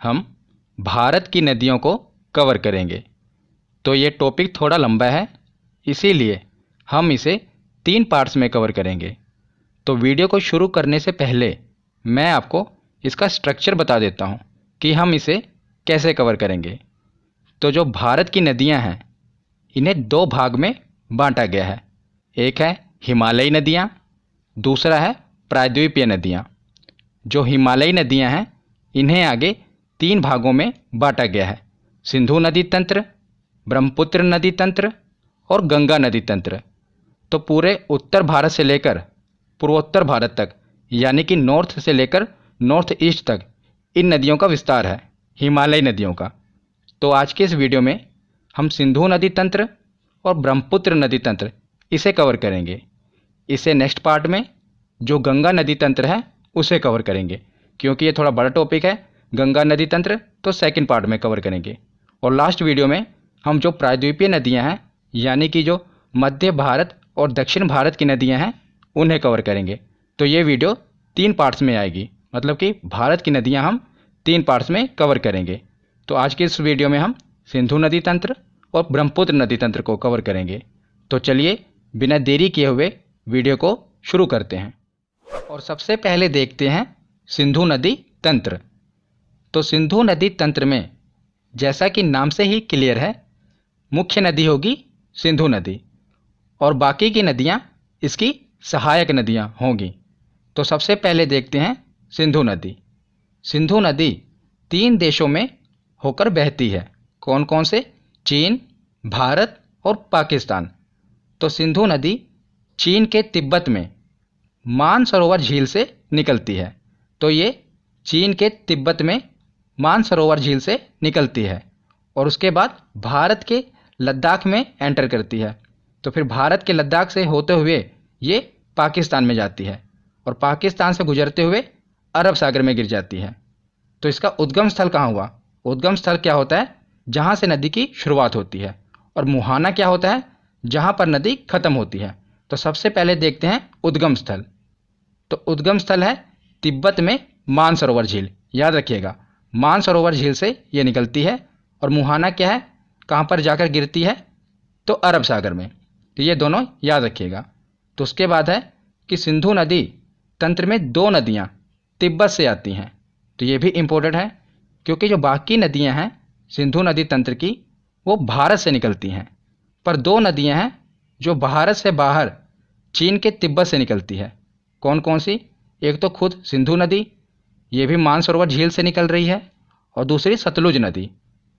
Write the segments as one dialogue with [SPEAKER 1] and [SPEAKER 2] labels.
[SPEAKER 1] हम भारत की नदियों को कवर करेंगे। तो ये टॉपिक थोड़ा लंबा है, इसीलिए हम इसे 3 पार्ट्स में कवर करेंगे। तो वीडियो को शुरू करने से पहले मैं आपको इसका स्ट्रक्चर बता देता हूँ कि हम इसे कैसे कवर करेंगे। तो जो भारत की नदियाँ हैं इन्हें 2 भाग में बांटा गया है। एक है हिमालयी नदियाँ, दूसरा है प्रायद्वीपीय नदियाँ। जो हिमालयी नदियाँ हैं इन्हें आगे 3 भागों में बांटा गया है: सिंधु नदी तंत्र, ब्रह्मपुत्र नदी तंत्र और गंगा नदी तंत्र। तो पूरे उत्तर भारत से लेकर पूर्वोत्तर भारत तक, यानी कि नॉर्थ से लेकर नॉर्थ ईस्ट तक इन नदियों का विस्तार है, हिमालयी नदियों का। तो आज के इस वीडियो में हम सिंधु नदी तंत्र और ब्रह्मपुत्र नदी तंत्र इसे कवर करेंगे। इसे नेक्स्ट पार्ट में जो गंगा नदी तंत्र है उसे कवर करेंगे, क्योंकि ये थोड़ा बड़ा टॉपिक है। गंगा नदी तंत्र तो सेकंड पार्ट में कवर करेंगे। और लास्ट वीडियो में हम जो प्रायद्वीपीय नदियां हैं, यानी कि जो मध्य भारत और दक्षिण भारत की नदियां हैं, उन्हें कवर करेंगे। तो ये वीडियो 3 पार्ट्स में आएगी, मतलब कि भारत की नदियां हम 3 पार्ट्स में कवर करेंगे। तो आज के इस वीडियो में हम सिंधु नदी तंत्र और ब्रह्मपुत्र नदी तंत्र को कवर करेंगे। तो चलिए बिना देरी किए हुए वीडियो को शुरू करते हैं। और सबसे पहले देखते हैं सिंधु नदी तंत्र। तो सिंधु नदी तंत्र में जैसा कि नाम से ही क्लियर है, मुख्य नदी होगी सिंधु नदी और बाकी की नदियां इसकी सहायक नदियां होंगी। तो सबसे पहले देखते हैं सिंधु नदी। सिंधु नदी 3 देशों में होकर बहती है। कौन कौन से? चीन, भारत और पाकिस्तान। तो सिंधु नदी चीन के तिब्बत में मानसरोवर झील से निकलती है। तो ये चीन के तिब्बत में मानसरोवर झील से निकलती है और उसके बाद भारत के लद्दाख में एंटर करती है। तो फिर भारत के लद्दाख से होते हुए ये पाकिस्तान में जाती है और पाकिस्तान से गुजरते हुए अरब सागर में गिर जाती है। तो इसका उद्गम स्थल कहाँ हुआ? उद्गम स्थल क्या होता है? जहाँ से नदी की शुरुआत होती है। और मुहाना क्या होता है? जहाँ पर नदी खत्म होती है। तो सबसे पहले देखते हैं उद्गम स्थल। तो उद्गम स्थल है तिब्बत में मानसरोवर झील। याद रखिएगा, मानसरोवर झील से ये निकलती है। और मुहाना क्या है? कहाँ पर जाकर गिरती है? तो अरब सागर में। तो ये दोनों याद रखिएगा। तो उसके बाद है कि सिंधु नदी तंत्र में 2 नदियाँ तिब्बत से आती हैं। तो ये भी इम्पोर्टेंट है, क्योंकि जो बाकी नदियाँ हैं सिंधु नदी तंत्र की वो भारत से निकलती हैं, पर 2 नदियाँ हैं जो भारत से बाहर चीन के तिब्बत से निकलती है। कौन कौन सी? एक तो खुद सिंधु नदी, ये भी मानसरोवर झील से निकल रही है, और दूसरी सतलुज नदी।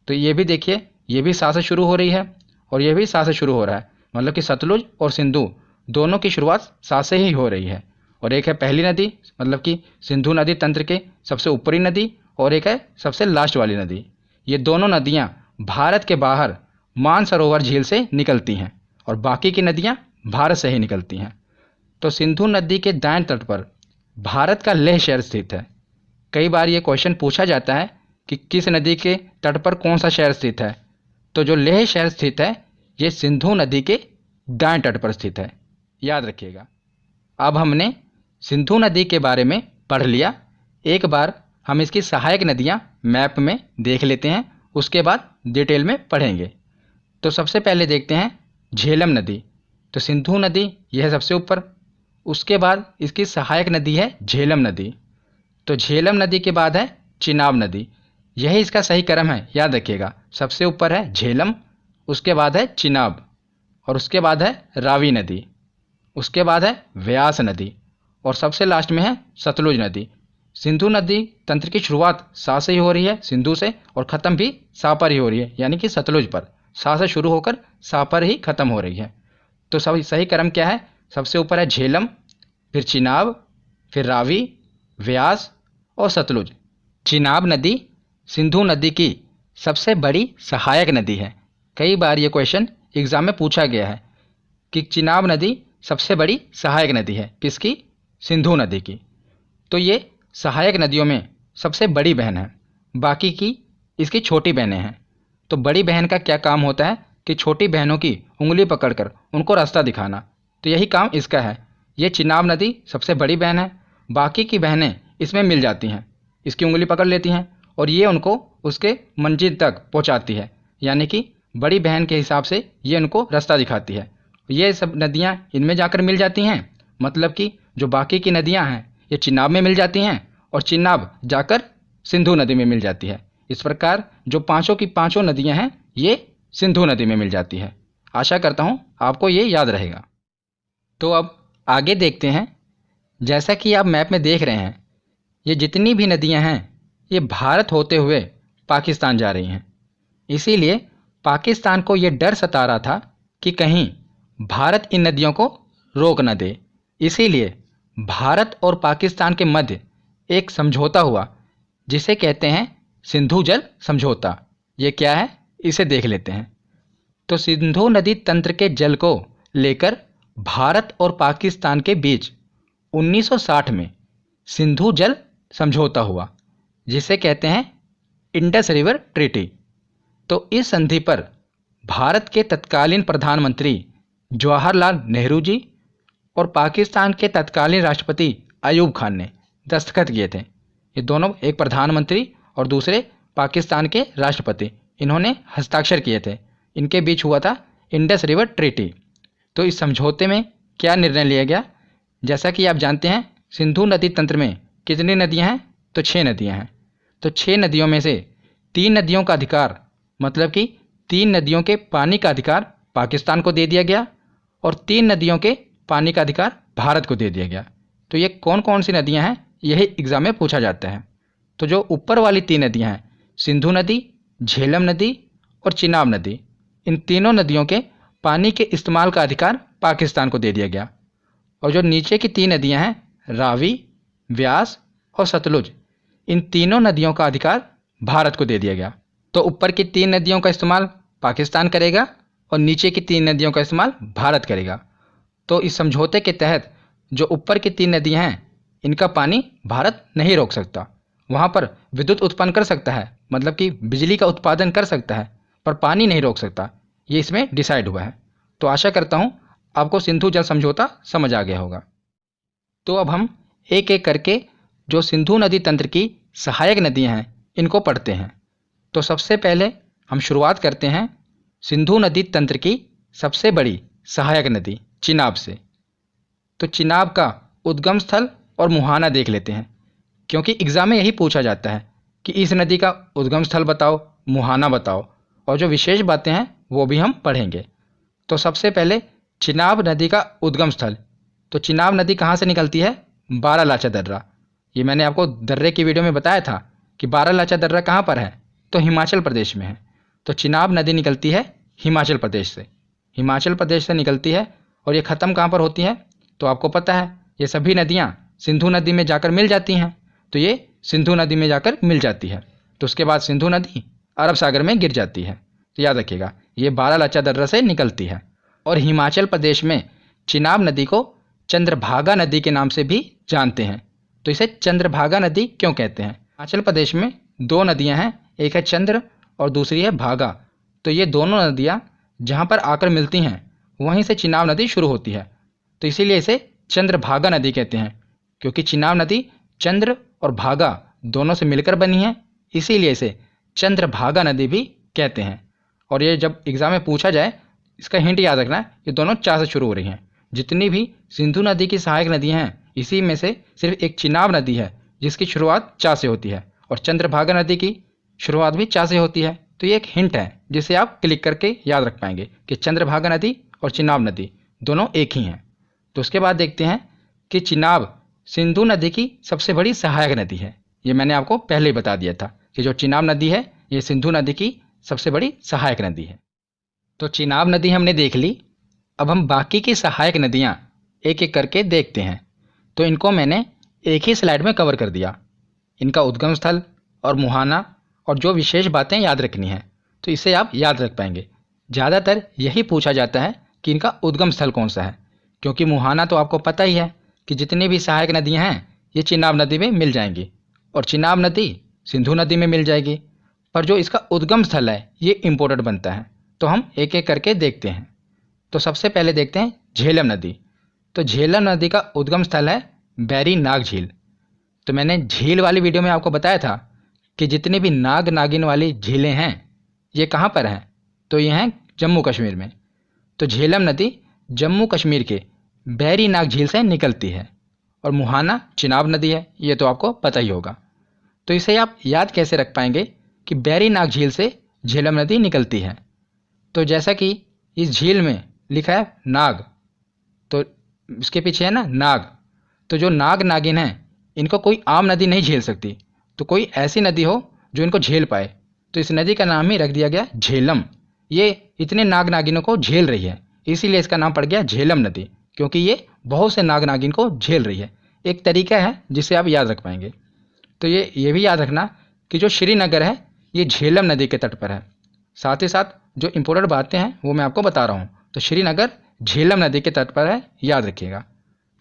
[SPEAKER 1] तो ये भी देखिए, ये भी सा से शुरू हो रही है और ये भी सा से शुरू हो रहा है, मतलब कि सतलुज और सिंधु दोनों की शुरुआत सा से ही हो रही है। और एक है पहली नदी, मतलब कि सिंधु नदी तंत्र के सबसे ऊपरी नदी, और एक है सबसे लास्ट वाली नदी। ये दोनों नदियाँ भारत के बाहर मानसरोवर झील से निकलती हैं और बाकी की नदियाँ भारत से ही निकलती हैं। तो सिंधु नदी के दाएं तट पर भारत का लेह शहर स्थित है। कई बार ये क्वेश्चन पूछा जाता है कि किस नदी के तट पर कौन सा शहर स्थित है। तो जो लेह शहर स्थित है ये सिंधु नदी के दाएं तट पर स्थित है, याद रखिएगा। अब हमने सिंधु नदी के बारे में पढ़ लिया। एक बार हम इसकी सहायक नदियाँ मैप में देख लेते हैं, उसके बाद डिटेल में पढ़ेंगे। तो सबसे पहले देखते हैं झेलम नदी। तो सिंधु नदी यह है सबसे ऊपर, उसके बाद इसकी सहायक नदी है झेलम नदी। तो झेलम नदी के बाद है चिनाब नदी। यही इसका सही क्रम है, याद रखिएगा। सबसे ऊपर है झेलम, उसके बाद है चिनाब, और उसके बाद है रावी नदी, उसके बाद है व्यास नदी, और सबसे लास्ट में है सतलुज नदी। सिंधु नदी तंत्र की शुरुआत सा से ही हो रही है, सिंधु से, और ख़त्म भी सा पर ही हो रही है, यानी कि सतलुज पर। सा से शुरू होकर सा पर ही ख़त्म हो रही है। तो सही क्रम क्या है? सबसे ऊपर है झेलम, फिर चिनाब, फिर रावी, व्यास और सतलुज। चिनाब नदी सिंधु नदी की सबसे बड़ी सहायक नदी है। कई बार ये क्वेश्चन एग्जाम में पूछा गया है कि चिनाब नदी सबसे बड़ी सहायक नदी है किसकी? सिंधु नदी की। तो ये सहायक नदियों में सबसे बड़ी बहन है, बाकी की इसकी छोटी बहनें हैं। तो बड़ी बहन का क्या काम होता है कि छोटी बहनों की उंगली पकड़कर उनको रास्ता दिखाना। तो यही काम इसका है। ये चिनाब नदी सबसे बड़ी बहन है, बाकी की बहनें इसमें मिल जाती हैं, इसकी उंगली पकड़ लेती हैं और ये उनको उसके मंजिल तक पहुंचाती है, यानी कि बड़ी बहन के हिसाब से ये उनको रास्ता दिखाती है। ये सब नदियाँ इनमें जाकर मिल जाती हैं, मतलब कि जो बाकी की नदियाँ हैं ये चिनाब में मिल जाती हैं और चिनाब जाकर सिंधु नदी में मिल जाती है। इस प्रकार जो पांचों की पांचों नदियाँ हैं ये सिंधु नदी में मिल जाती है। आशा करता हूँ आपको ये याद रहेगा। तो अब आगे देखते हैं। जैसा कि आप मैप में देख रहे हैं, ये जितनी भी नदियाँ हैं ये भारत होते हुए पाकिस्तान जा रही हैं। इसीलिए पाकिस्तान को ये डर सता रहा था कि कहीं भारत इन नदियों को रोक न दे। इसीलिए भारत और पाकिस्तान के मध्य एक समझौता हुआ जिसे कहते हैं सिंधु जल समझौता। ये क्या है इसे देख लेते हैं। तो सिंधु नदी तंत्र के जल को लेकर भारत और पाकिस्तान के बीच 1960 में सिंधु जल समझौता हुआ जिसे कहते हैं इंडस रिवर ट्रीटी। तो इस संधि पर भारत के तत्कालीन प्रधानमंत्री जवाहरलाल नेहरू जी और पाकिस्तान के तत्कालीन राष्ट्रपति अयूब खान ने दस्तखत किए थे। ये दोनों, एक प्रधानमंत्री और दूसरे पाकिस्तान के राष्ट्रपति, इन्होंने हस्ताक्षर किए थे। इनके बीच हुआ था इंडस रिवर ट्रीटी। तो इस समझौते में क्या निर्णय लिया गया? जैसा कि आप जानते हैं सिंधु नदी तंत्र में कितनी नदियां हैं? तो 6 नदियां हैं। तो 6 नदियों में से 3 नदियों का अधिकार, मतलब कि 3 नदियों के पानी का अधिकार पाकिस्तान को दे दिया गया और 3 नदियों के पानी का अधिकार भारत को दे दिया गया। तो ये कौन कौन सी नदियां हैं यही एग्जाम में पूछा जाता है। तो जो ऊपर वाली 3 नदियां हैं, सिंधु नदी, झेलम नदी और चिनाब नदी, इन तीनों नदियों के पानी के इस्तेमाल का अधिकार पाकिस्तान को दे दिया गया। और जो नीचे की 3 नदियां हैं, रावी, व्यास और सतलुज, इन तीनों नदियों का अधिकार भारत को दे दिया गया। तो ऊपर की 3 नदियों का इस्तेमाल पाकिस्तान करेगा और नीचे की 3 नदियों का इस्तेमाल भारत करेगा। तो इस समझौते के तहत जो ऊपर की 3 नदियां हैं इनका पानी भारत नहीं रोक सकता। वहाँ पर विद्युत उत्पन्न कर सकता है, मतलब कि बिजली का उत्पादन कर सकता है, पर पानी नहीं रोक सकता। ये इसमें डिसाइड हुआ है। तो आशा करता हूँ आपको सिंधु जल समझौता समझ आ गया होगा। तो अब हम एक एक करके जो सिंधु नदी तंत्र की सहायक नदियाँ हैं इनको पढ़ते हैं। तो सबसे पहले हम शुरुआत करते हैं सिंधु नदी तंत्र की सबसे बड़ी सहायक नदी चिनाब से। तो चिनाब का उद्गम स्थल और मुहाना देख लेते हैं, क्योंकि एग्ज़ाम में यही पूछा जाता है कि इस नदी का उद्गम स्थल बताओ, मुहाना बताओ, और जो विशेष बातें हैं वो भी हम पढ़ेंगे। तो सबसे पहले चिनाब नदी का उद्गम स्थल। तो चिनाब नदी कहाँ से निकलती है? बारालाचा दर्रा। ये मैंने आपको दर्रे की वीडियो में बताया था कि बारालाचा दर्रा कहाँ पर है, तो हिमाचल प्रदेश में है। तो चिनाब नदी निकलती है हिमाचल प्रदेश से। हिमाचल प्रदेश से निकलती है और ये ख़त्म कहाँ पर होती है? तो आपको पता है ये सभी नदियाँ सिंधु नदी में जाकर मिल जाती हैं। तो ये सिंधु नदी में जाकर मिल जाती है। तो उसके बाद सिंधु नदी अरब सागर में गिर जाती है। तो याद रखिएगा ये बारालाचा दर्रा से निकलती है। और हिमाचल प्रदेश में चिनाब नदी को चंद्रभागा नदी के नाम से भी जानते हैं। तो इसे चंद्रभागा नदी क्यों कहते हैं? हिमाचल प्रदेश में 2 नदियां हैं, एक है चंद्र और दूसरी है भागा। तो ये दोनों नदियां जहां पर आकर मिलती हैं वहीं से चिनाब नदी शुरू होती है। तो इसीलिए इसे चंद्रभागा नदी कहते हैं, क्योंकि चिनाब नदी चंद्र और भागा दोनों से मिलकर बनी है, इसीलिए इसे चंद्रभागा नदी भी कहते हैं। और ये जब एग्ज़ाम में पूछा जाए इसका हिंट याद रखना है, ये दोनों चा से शुरू हो रही हैं। जितनी भी सिंधु नदी की सहायक नदियाँ हैं इसी में से सिर्फ एक चिनाब नदी है जिसकी शुरुआत चा से होती है, और चंद्रभागा नदी की शुरुआत भी चा से होती है। तो ये एक हिंट है जिसे आप क्लिक करके याद रख पाएंगे कि चंद्रभागा नदी और चिनाब नदी दोनों एक ही हैं। तो उसके बाद देखते हैं कि चिनाब सिंधु नदी की सबसे बड़ी सहायक नदी है। ये मैंने आपको पहले ही बता दिया था कि जो चिनाब नदी है ये सिंधु नदी की सबसे बड़ी सहायक नदी है। तो चिनाब नदी हमने देख ली। अब हम बाकी की सहायक नदियाँ एक एक करके देखते हैं। तो इनको मैंने एक ही स्लाइड में कवर कर दिया, इनका उद्गम स्थल और मुहाना और जो विशेष बातें याद रखनी है, तो इसे आप याद रख पाएंगे। ज़्यादातर यही पूछा जाता है कि इनका उद्गम स्थल कौन सा है, क्योंकि मुहाना तो आपको पता ही है कि जितनी भी सहायक नदियाँ हैं ये चिनाब नदी में मिल जाएंगी और चिनाब नदी सिंधु नदी में मिल जाएगी। पर जो इसका उद्गम स्थल है ये इम्पोर्टेंट बनता है। तो हम एक एक करके देखते हैं। तो सबसे पहले देखते हैं झेलम नदी। तो झेलम नदी का उद्गम स्थल है बैरी नाग झील। तो मैंने झील वाली वीडियो में आपको बताया था कि जितनी भी नाग नागिन वाली झीलें हैं ये कहाँ पर हैं, तो ये हैं जम्मू कश्मीर में। तो झेलम नदी जम्मू कश्मीर के बैरी नाग झील से निकलती है और मुहाना चिनाब नदी है, ये तो आपको पता ही होगा। तो इसे आप याद कैसे रख पाएंगे कि बैरी नाग झील से झेलम नदी निकलती है। तो जैसा कि इस झील में लिखा है नाग, तो इसके पीछे है ना नाग, तो जो नाग नागिन हैं इनको कोई आम नदी नहीं झेल सकती, तो कोई ऐसी नदी हो जो इनको झेल पाए, तो इस नदी का नाम ही रख दिया गया झेलम। ये इतने नाग नागिनों को झेल रही है, इसीलिए इसका नाम पड़ गया झेलम नदी, क्योंकि ये बहुत से नाग नागिन को झेल रही है। एक तरीका है जिसे आप याद रख पाएंगे। तो ये भी याद रखना कि जो श्रीनगर है ये झेलम नदी के तट पर है। साथ ही साथ जो इम्पोर्टेंट बातें हैं वो मैं आपको बता रहा हूँ। तो श्रीनगर झेलम नदी के तट पर है, याद रखिएगा।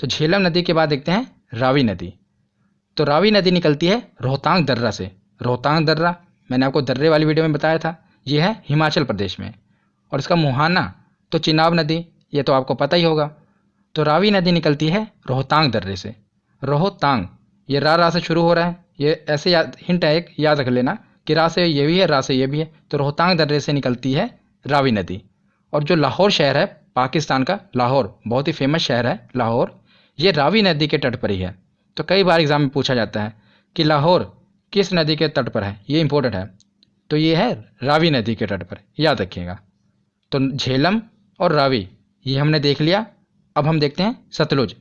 [SPEAKER 1] तो झेलम नदी के बाद देखते हैं रावी नदी। तो रावी नदी निकलती है रोहतांग दर्रा से। रोहतांग दर्रा मैंने आपको दर्रे वाली वीडियो में बताया था, ये है हिमाचल प्रदेश में। और इसका मुहाना तो चिनाब नदी, ये तो आपको पता ही होगा। तो रावी नदी निकलती है रोहतांग दर्रे से। रोहतांग ये रा से शुरू हो रहा है, ये ऐसे हिंट है एक, याद रख लेना कि रा से ये भी है, रा से ये भी है। तो रोहतांग दर्रे से निकलती है रावी नदी। और जो लाहौर शहर है पाकिस्तान का, लाहौर बहुत ही फेमस शहर है लाहौर, ये रावी नदी के तट पर ही है। तो कई बार एग्जाम में पूछा जाता है कि लाहौर किस नदी के तट पर है, ये इंपॉर्टेंट है। तो ये है रावी नदी के तट पर, याद रखिएगा। तो झेलम और रावी ये हमने देख लिया। अब हम देखते हैं सतलुज।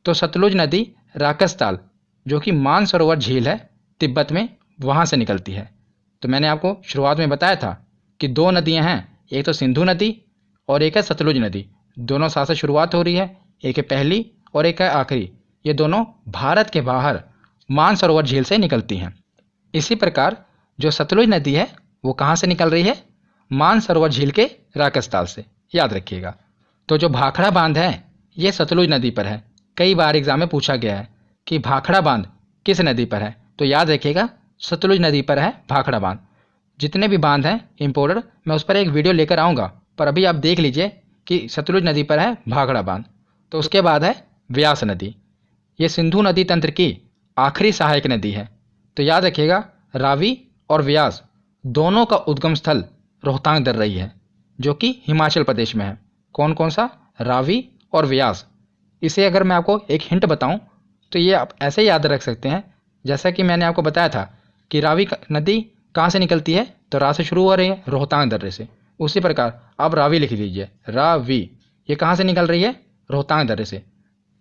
[SPEAKER 1] तो सतलुज नदी राकसताल जो कि मानसरोवर झील है तिब्बत में, वहाँ से निकलती है। तो मैंने आपको शुरुआत में बताया था कि दो नदियाँ हैं, एक तो सिंधु नदी और एक है सतलुज नदी। दोनों साथ से शुरुआत हो रही है, एक है पहली और एक है आखिरी। ये दोनों भारत के बाहर मानसरोवर झील से निकलती हैं। इसी प्रकार जो सतलुज नदी है वो कहाँ से निकल रही है, मानसरोवर झील के राकसताल से, याद रखिएगा। तो जो भाखड़ा बांध है ये सतलुज नदी पर है। कई बार एग्जाम में पूछा गया है कि भाखड़ा बांध किस नदी पर है, तो याद रखिएगा सतलुज नदी पर है भाखड़ा बांध। जितने भी बांध हैं इम्पोर्टेड, मैं उस पर एक वीडियो लेकर आऊँगा, पर अभी आप देख लीजिए कि सतलुज नदी पर है भाखड़ा बांध। तो उसके बाद है व्यास नदी। ये सिंधु नदी तंत्र की आखिरी सहायक नदी है। तो याद रखिएगा रावी और व्यास दोनों का उद्गम स्थल रोहतांग दर्रा ही है, जो कि हिमाचल प्रदेश में है। कौन कौन सा, रावी और व्यास। इसे अगर मैं आपको एक हिंट बताऊं तो ये आप ऐसे याद रख सकते हैं, जैसा कि मैंने आपको बताया था कि रावी नदी कहाँ से निकलती है, तो रा से शुरू हो रही है रोहतांग दर्रे से। उसी प्रकार आप रावी लिख लीजिए, रावी ये कहाँ से निकल रही है, रोहतांग दर्रे से।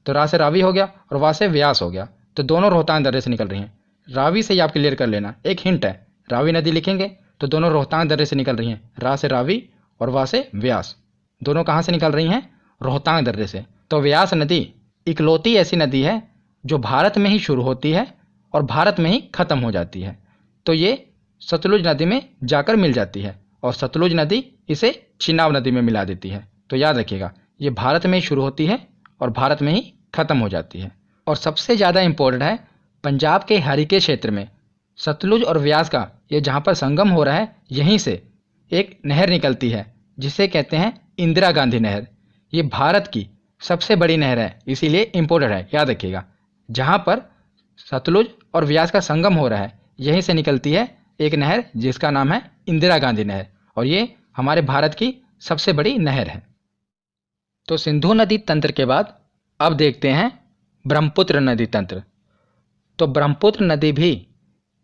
[SPEAKER 1] तो रा से रावी हो गया और वा से व्यास हो गया, तो दोनों रोहतांग दर्रे से निकल रही हैं। रावी से ही आप क्लियर कर लेना, एक हिंट है, रावी नदी लिखेंगे तो दोनों रोहतांग दर्रे से निकल रही हैं। रा से रावी और वा से व्यास, दोनों कहाँ से निकल रही हैं, रोहतांग दर्रे से। तो व्यास नदी इकलौती ऐसी नदी है जो भारत में ही शुरू होती है और भारत में ही ख़त्म हो जाती है। तो ये सतलुज नदी में जाकर मिल जाती है और सतलुज नदी इसे चिनाब नदी में मिला देती है। तो याद रखिएगा ये भारत में ही शुरू होती है और भारत में ही ख़त्म हो जाती है। और सबसे ज़्यादा इम्पोर्टेंट है पंजाब के हरिके क्षेत्र में सतलुज और व्यास का ये जहाँ पर संगम हो रहा है, यहीं से एक नहर निकलती है जिसे कहते हैं इंदिरा गांधी नहर। ये भारत की सबसे बड़ी नहर है, इसीलिए इम्पोर्टेंट है, याद रखिएगा। जहाँ पर सतलुज और व्यास का संगम हो रहा है यहीं से निकलती है एक नहर जिसका नाम है इंदिरा गांधी नहर, और ये हमारे भारत की सबसे बड़ी नहर है। तो सिंधु नदी तंत्र के बाद अब देखते हैं ब्रह्मपुत्र नदी तंत्र। तो ब्रह्मपुत्र नदी भी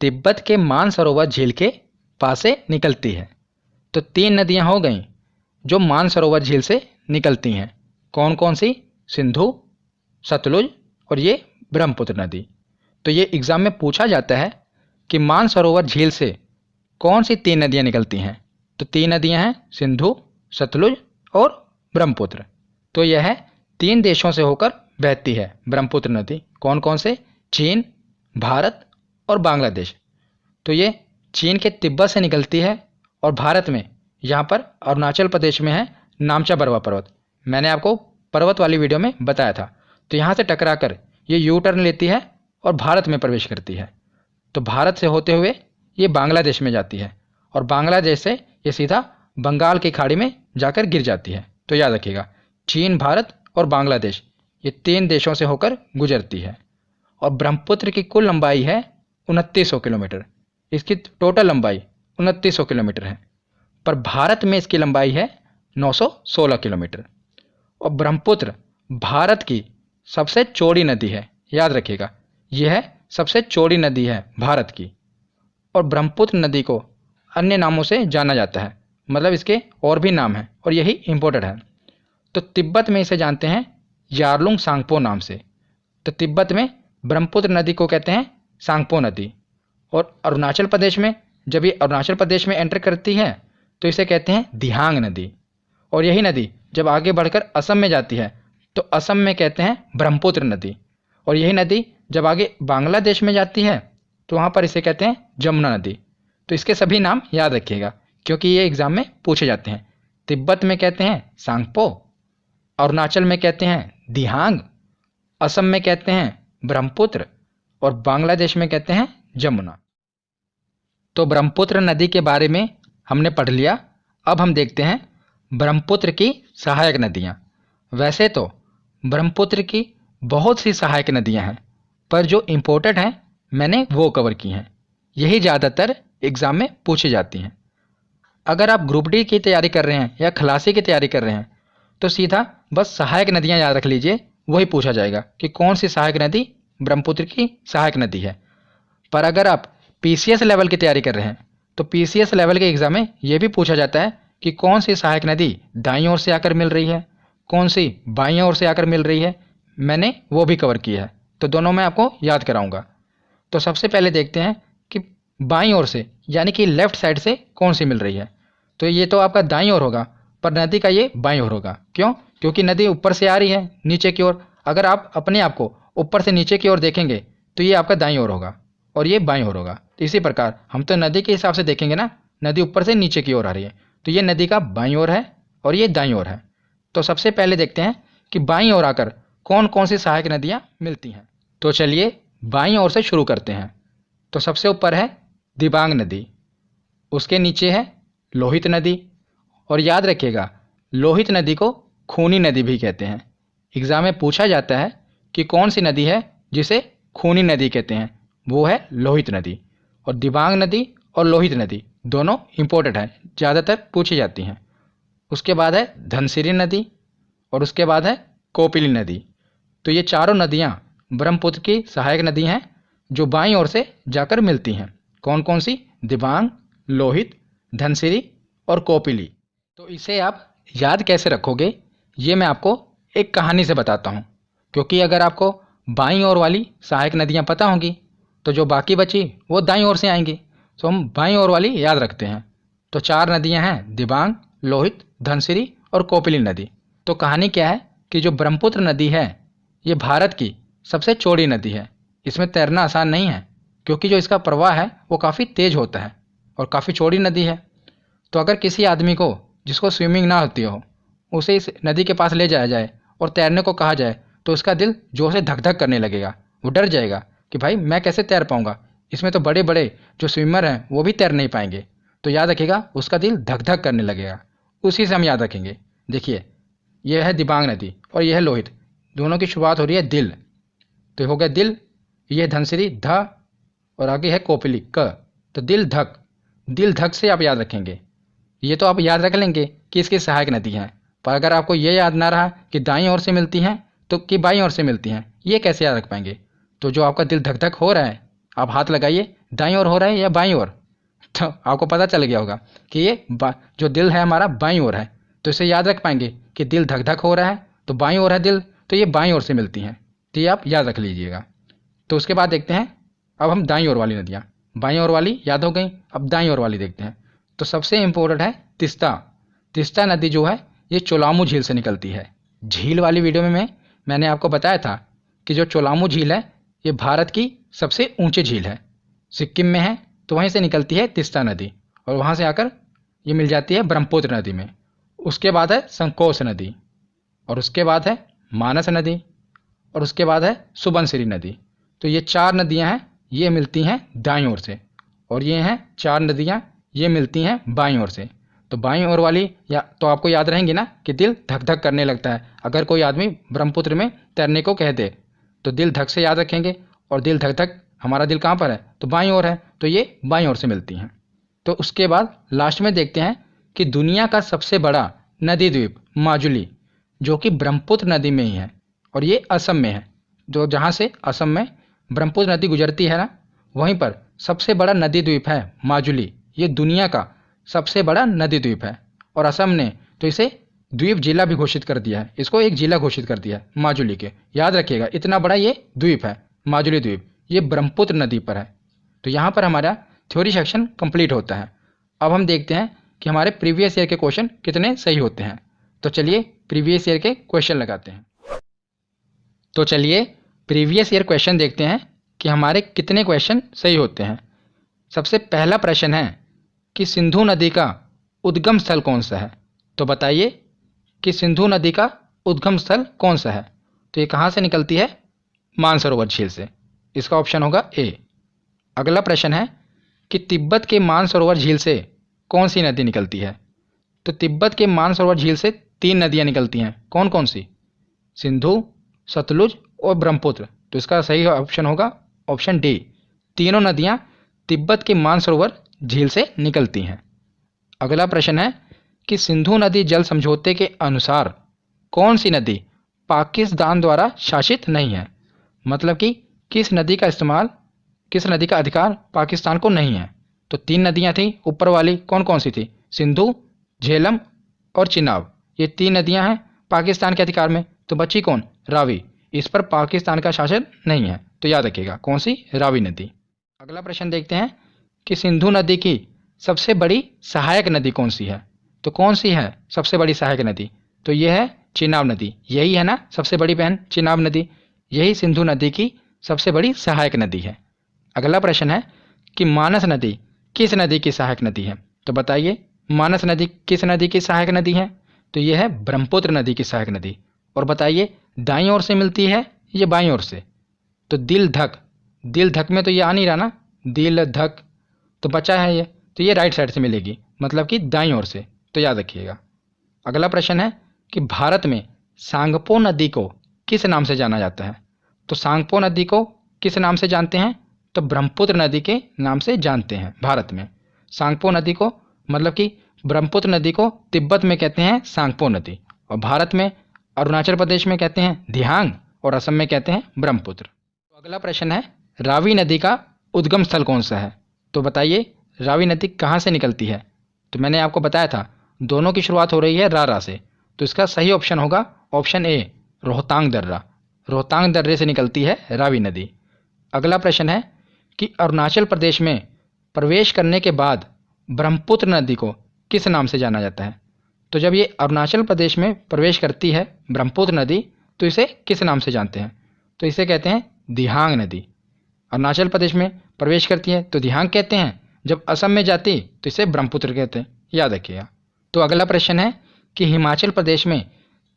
[SPEAKER 1] तिब्बत के मानसरोवर झील के पास से निकलती है। तो तीन नदियां हो गईं जो मानसरोवर झील से निकलती हैं। कौन कौन सी, सिंधु, सतलुज और ये ब्रह्मपुत्र नदी। तो ये एग्ज़ाम में पूछा जाता है कि मानसरोवर झील से कौन सी तीन नदियां निकलती हैं। तो तीन नदियां हैं सिंधु, सतलुज और ब्रह्मपुत्र। तो यह है तीन देशों से होकर बहती है ब्रह्मपुत्र नदी। कौन कौन से, चीन, भारत और बांग्लादेश। तो ये चीन के तिब्बत से निकलती है और भारत में यहाँ पर अरुणाचल प्रदेश में है नामचा बरवा पर्वत। मैंने आपको पर्वत वाली वीडियो में बताया था। तो यहाँ से टकराकर ये यू टर्न लेती है और भारत में प्रवेश करती है। तो भारत से होते हुए ये बांग्लादेश में जाती है और बांग्लादेश से ये सीधा बंगाल की खाड़ी में जाकर गिर जाती है। तो याद रखिएगा चीन, भारत और बांग्लादेश ये तीन देशों से होकर गुजरती है। और ब्रह्मपुत्र की कुल लंबाई है 2900 किलोमीटर। इसकी टोटल लंबाई 2900 किलोमीटर है, पर भारत में इसकी लंबाई है 916 किलोमीटर। और ब्रह्मपुत्र भारत की सबसे चौड़ी नदी है, याद रखिएगा, यह सबसे चौड़ी नदी है भारत की। और ब्रह्मपुत्र नदी को अन्य नामों से जाना जाता है, मतलब इसके और भी नाम हैं और यही इम्पोर्टेंट है। तो तिब्बत में इसे जानते हैं यारलुंग सांगपो नाम से। तो तिब्बत में ब्रह्मपुत्र नदी को कहते हैं सांगपो नदी। और अरुणाचल प्रदेश में, जब ये अरुणाचल प्रदेश में एंटर करती है तो इसे कहते हैं दिहांग नदी। और यही नदी जब आगे बढ़कर असम में जाती है तो असम में कहते हैं ब्रह्मपुत्र नदी। और यही नदी जब आगे बांग्लादेश में जाती है तो वहाँ पर इसे कहते हैं जमुना नदी। तो इसके सभी नाम याद रखिएगा क्योंकि ये एग्जाम में पूछे जाते हैं। तिब्बत में कहते हैं सांगपो, अरुणाचल में कहते हैं दिहांग, असम में कहते हैं ब्रह्मपुत्र और बांग्लादेश में कहते हैं जमुना। तो ब्रह्मपुत्र नदी के बारे में हमने पढ़ लिया। अब हम देखते हैं ब्रह्मपुत्र की सहायक नदियाँ। वैसे तो ब्रह्मपुत्र की बहुत सी सहायक नदियाँ हैं, पर जो इम्पोर्टेंट हैं मैंने वो कवर की हैं। यही ज़्यादातर एग्ज़ाम में पूछी जाती हैं। अगर आप ग्रुप डी की तैयारी कर रहे हैं या खलासी की तैयारी कर रहे हैं तो सीधा बस सहायक नदियाँ याद रख लीजिए, वही पूछा जाएगा कि कौन सी सहायक नदी ब्रह्मपुत्र की सहायक नदी है। पर अगर आप पीसीएस लेवल की तैयारी कर रहे हैं तो पीसीएस लेवल के एग्ज़ाम में ये भी पूछा जाता है कि कौन सी सहायक नदी दाईं ओर से आकर मिल रही है, कौन सी बाईं ओर से आकर मिल रही है। मैंने वो भी कवर किया है, तो दोनों मैं आपको याद कराऊंगा। तो सबसे पहले देखते हैं कि बाईं ओर से यानी कि लेफ़्ट साइड से कौन सी मिल रही है। तो ये तो आपका दाईं ओर होगा, पर नदी का ये बाईं ओर होगा। क्यों? क्योंकि नदी ऊपर से आ रही है नीचे की ओर। अगर आप अपने आप को ऊपर से नीचे की ओर देखेंगे तो ये आपका दाईं ओर होगा और ये बाईं ओर होगा। तो इसी प्रकार हम तो नदी के हिसाब से देखेंगे ना, नदी ऊपर से नीचे की ओर आ रही है तो ये नदी का बाईं ओर है और ये दाईं ओर है। तो सबसे पहले देखते हैं कि बाईं ओर आकर कौन कौन सी सहायक नदियाँ मिलती हैं। तो चलिए बाईं ओर से शुरू करते हैं। तो सबसे ऊपर है दिबांग नदी, उसके नीचे है लोहित नदी। और याद रखिएगा लोहित नदी को खूनी नदी भी कहते हैं। एग्ज़ाम में पूछा जाता है कि कौन सी नदी है जिसे खूनी नदी कहते हैं, वो है लोहित नदी। और दिबांग नदी और लोहित नदी दोनों इम्पोर्टेंट हैं, ज़्यादातर पूछी जाती हैं। उसके बाद है धनसिरी नदी और उसके बाद है कोपिली नदी। तो ये चारों नदियाँ ब्रह्मपुत्र की सहायक नदी हैं जो बाईं ओर से जाकर मिलती हैं। कौन कौन सी? दिबांग, लोहित, धनसिरी और कोपिली। तो इसे आप याद कैसे रखोगे ये मैं आपको एक कहानी से बताता हूँ, क्योंकि अगर आपको बाईं ओर वाली सहायक नदियाँ पता होंगी तो जो बाकी बची वो दाईं ओर से आएंगी। तो हम बाईं ओर वाली याद रखते हैं। तो चार नदियाँ हैं दिबांग, लोहित, धनसिरी और कोपिली नदी। तो कहानी क्या है कि जो ब्रह्मपुत्र नदी है ये भारत की सबसे चौड़ी नदी है। इसमें तैरना आसान नहीं है क्योंकि जो इसका प्रवाह है वो काफ़ी तेज होता है और काफ़ी चौड़ी नदी है। तो अगर किसी आदमी को जिसको स्विमिंग ना होती हो उसे इस नदी के पास ले जाया जाए और तैरने को कहा जाए तो उसका दिल जोर से धक धक करने लगेगा। वो डर जाएगा कि भाई मैं कैसे तैर पाऊँगा, इसमें तो बड़े बड़े जो स्विमर हैं वो भी तैर नहीं पाएंगे। तो याद रखिएगा उसका दिल धक धक करने लगेगा। उसी से हम याद रखेंगे। देखिए यह है दिबांग नदी और यह है लोहित, दोनों की शुरुआत हो रही है दिल। तो हो गया दिल, यह धनसिरी ध और आगे है कोपिली क। तो दिल धक, दिल धक से आप याद रखेंगे। ये तो आप याद रख लेंगे कि इसकी सहायक नदी हैं, पर अगर आपको ये याद ना रहा कि दाईं ओर से मिलती हैं तो कि बाईं ओर से मिलती हैं, ये कैसे याद रख पाएंगे। तो जो आपका दिल धक धक हो रहा है आप हाथ लगाइए, दाईं ओर हो रहा है या बाईं ओर, तो आपको पता चल गया होगा कि ये जो दिल है हमारा बाईं ओर है। तो इसे याद रख पाएंगे कि दिल धक धक हो रहा है तो बाईं ओर है दिल, तो ये बाईं ओर से मिलती हैं। तो ये आप याद रख लीजिएगा। तो उसके बाद देखते हैं अब हम दाईं ओर वाली नदियाँ। बाईं ओर वाली याद हो गई, अब दाईं ओर वाली देखते हैं। तो सबसे इम्पोर्टेंट है तिस्ता। तिस्ता नदी जो है ये चोलामू झील से निकलती है। झील वाली वीडियो में मैंने आपको बताया था कि जो चोलामू झील है ये भारत की सबसे ऊंची झील है, सिक्किम में है। तो वहीं से निकलती है तिस्ता नदी और वहाँ से आकर ये मिल जाती है ब्रह्मपुत्र नदी में। उसके बाद है संकोश नदी और उसके बाद है मानस नदी और उसके बाद है सुबनसिरी नदी। तो ये चार नदियाँ हैं, ये मिलती हैं दाईं ओर से, और ये हैं चार नदियाँ ये मिलती हैं बाईं ओर से। तो बाईं ओर वाली या तो आपको याद रहेंगी ना कि दिल धक धक करने लगता है। अगर कोई आदमी ब्रह्मपुत्र में तैरने को कह दे तो दिल धक से याद रखेंगे और दिल धक धक हमारा दिल कहाँ पर है, तो बाईं ओर है, तो ये बाईं ओर से मिलती हैं। तो उसके बाद लास्ट में देखते हैं कि दुनिया का सबसे बड़ा नदी द्वीप माजुली, जो कि ब्रह्मपुत्र नदी में ही है और ये असम में है। जो जहाँ से असम में ब्रह्मपुत्र नदी गुजरती है ना, वहीं पर सबसे बड़ा नदी द्वीप है माजुली। ये दुनिया का सबसे बड़ा नदी द्वीप है और असम ने तो इसे द्वीप जिला भी घोषित कर दिया है, इसको एक जिला घोषित कर दिया है माजुली के। याद रखिएगा, इतना बड़ा ये द्वीप है माजुली द्वीप, ये ब्रह्मपुत्र नदी पर है। तो यहाँ पर हमारा थ्योरी सेक्शन कंप्लीट होता है। अब हम देखते हैं कि हमारे प्रीवियस ईयर के क्वेश्चन कितने सही होते हैं। तो चलिए प्रीवियस ईयर के क्वेश्चन लगाते हैं। तो चलिए प्रीवियस ईयर क्वेश्चन देखते हैं कि हमारे कितने क्वेश्चन सही होते हैं। सबसे पहला प्रश्न है कि सिंधु नदी का उद्गम स्थल कौन सा है। तो बताइए कि सिंधु नदी का उद्गम स्थल कौन सा है। तो ये कहाँ से निकलती है, मानसरोवर झील से। इसका ऑप्शन होगा ए। अगला प्रश्न है कि तिब्बत के मानसरोवर झील से कौन सी नदी निकलती है। तो तिब्बत के मानसरोवर झील से 3 नदियाँ निकलती हैं। कौन कौन सी, सिंधु, सतलुज और ब्रह्मपुत्र। तो इसका सही ऑप्शन होगा ऑप्शन डी, तीनों नदियाँ तिब्बत के मानसरोवर झील से निकलती हैं। अगला प्रश्न है कि सिंधु नदी जल समझौते के अनुसार कौन सी नदी पाकिस्तान द्वारा शासित नहीं है। मतलब कि किस नदी का अधिकार पाकिस्तान को नहीं है। तो 3 नदियाँ थी ऊपर वाली, कौन कौन सी थी, सिंधु, झेलम और चिनाब। ये 3 नदियाँ हैं पाकिस्तान के अधिकार में। तो बची कौन, रावी। इस पर पाकिस्तान का शासन नहीं है, तो याद रखिएगा कौन सी, रावी नदी। अगला प्रश्न देखते हैं कि सिंधु नदी की सबसे बड़ी सहायक नदी कौन सी है। तो कौन सी है सबसे बड़ी सहायक नदी, तो ये है चिनाब नदी। यही है ना सबसे बड़ी बहन, चिनाब नदी। यही सिंधु नदी की सबसे बड़ी सहायक नदी है। अगला प्रश्न है कि मानस नदी किस नदी की सहायक नदी है। तो बताइए मानस नदी किस नदी की सहायक नदी है। तो ये है ब्रह्मपुत्र नदी की सहायक नदी। और बताइए दाईं ओर से मिलती है ये बाईं ओर से। तो दिल धक में तो ये आ नहीं रहा ना, दिल धक, तो बचा है ये, तो ये राइट साइड से मिलेगी, मतलब कि दाईं ओर से। तो याद रखिएगा। अगला प्रश्न है कि भारत में सांगपो नदी को किस नाम से जाना जाता है। तो सांगपो नदी को किस नाम से जानते हैं, तो ब्रह्मपुत्र नदी के नाम से जानते हैं भारत में। सांगपो नदी को, मतलब कि ब्रह्मपुत्र नदी को तिब्बत में कहते हैं सांगपो नदी, और भारत में अरुणाचल प्रदेश में कहते हैं दिहांग, और असम में कहते हैं ब्रह्मपुत्र। तो अगला प्रश्न है रावी नदी का उद्गम स्थल कौन सा है। तो बताइए रावी नदी कहाँ से निकलती है। तो मैंने आपको बताया था दोनों की शुरुआत हो रही है रा से। तो इसका सही ऑप्शन होगा ऑप्शन ए, रोहतांग दर्रा। रोहतांग दर्रे से निकलती है रावी नदी। अगला प्रश्न है कि अरुणाचल प्रदेश में प्रवेश करने के बाद ब्रह्मपुत्र नदी को किस नाम से जाना जाता है। तो जब ये अरुणाचल प्रदेश में प्रवेश करती है ब्रह्मपुत्र नदी, तो इसे किस नाम से जानते हैं। तो इसे कहते हैं दिहांग नदी। अरुणाचल प्रदेश में प्रवेश करती है तो दिहांग कहते हैं, जब असम में जाती तो इसे ब्रह्मपुत्र कहते हैं, याद रखिएगा। तो अगला प्रश्न है कि हिमाचल प्रदेश में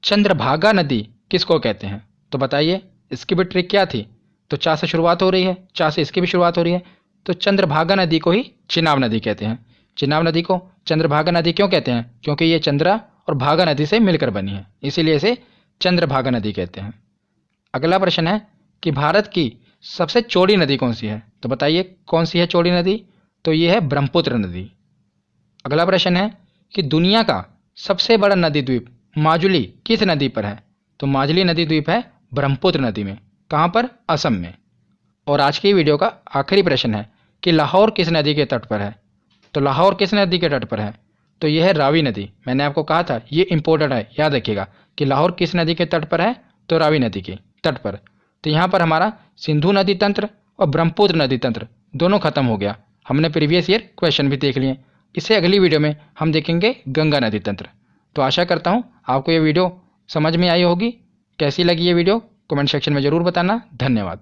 [SPEAKER 1] चंद्रभागा नदी किसको कहते हैं। तो बताइए इसकी भी ट्रिक क्या थी। तो चा से शुरुआत हो रही है, चा से इसकी भी शुरुआत हो रही है, तो चंद्रभागा नदी को ही चिनाब नदी कहते हैं। चिनाब नदी को चंद्रभागा नदी क्यों कहते हैं, क्योंकि ये चंद्रा और भागा नदी से मिलकर बनी है, इसीलिए इसे चंद्रभागा नदी कहते हैं। अगला प्रश्न है कि भारत की सबसे चौड़ी नदी कौन सी है। तो बताइए कौन सी है चौड़ी नदी। तो ये है ब्रह्मपुत्र नदी। अगला प्रश्न है कि दुनिया का सबसे बड़ा नदी द्वीप माजुली किस नदी पर है। तो माजुली नदी द्वीप है ब्रह्मपुत्र नदी में। कहाँ पर, असम में। और आज की वीडियो का आखिरी प्रश्न है कि लाहौर किस नदी के तट पर है। तो लाहौर किस नदी के तट पर है। तो यह है रावी नदी। मैंने आपको कहा था ये इंपॉर्टेंट है, याद रखिएगा कि लाहौर किस नदी के तट पर है, तो रावी नदी के तट पर। तो यहाँ पर हमारा सिंधु नदी तंत्र और ब्रह्मपुत्र नदी तंत्र दोनों खत्म हो गया। हमने प्रीवियस ईयर क्वेश्चन भी देख लिए। इससे अगली वीडियो में हम देखेंगे गंगा नदी तंत्र। तो आशा करता हूँ आपको ये वीडियो समझ में आई होगी। कैसी लगी ये वीडियो कमेंट सेक्शन में ज़रूर बताना। धन्यवाद।